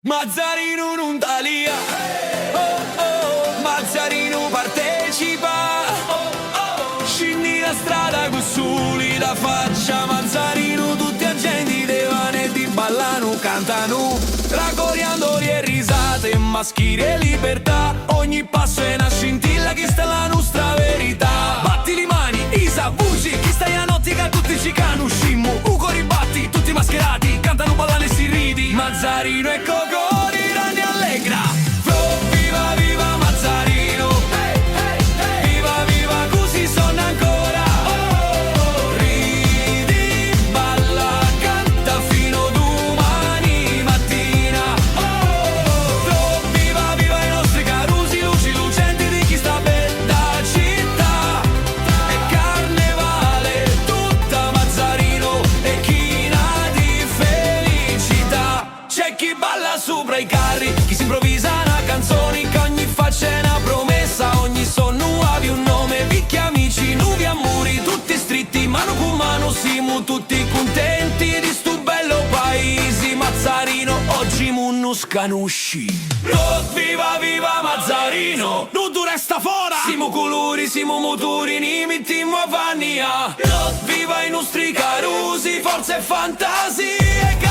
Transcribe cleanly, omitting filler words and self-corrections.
Mazzarino non talia, oh oh, Mazzarino partecipa, oh oh, scendi la strada con soli la faccia, Mazzarino tutti agenti devane di ballano, cantano, tra coriandoli e risate, maschere e libertà, ogni passo è una scintilla che sta la nostra verità. Batti le mani, Isa, voci, chi stai a nottica tutti ci canuscimmo, Ugo ribatti, tutti mascherati, cantano, ballano e si ridi, Mazzarino e Cocori, Rani allegra, Flo, viva viva Mazzarino, hey, hey, hey. Viva viva così sono ancora, oh, oh. Ridi, balla, canta fino domani mattina, oh, oh. Flo, viva viva i nostri carusi, luci lucenti di chi sta bella città, è carnevale tutta Mazzarino e china di felicità. C'è chi balla sopra i carri, chi si improvvisa una canzone, che ogni faccia è una promessa, ogni sonno nuovi un nome, picchi amici, nuovi amori, tutti stretti, mano con mano, siamo tutti contenti di sto bello paese, Mazzarino, oggi munno scanusci. No, viva viva Mazzarino, non tu resta fora, siamo colori, siamo motori, ne mettiamo a vannia, no, viva i nostri carusi, forza e fantasia.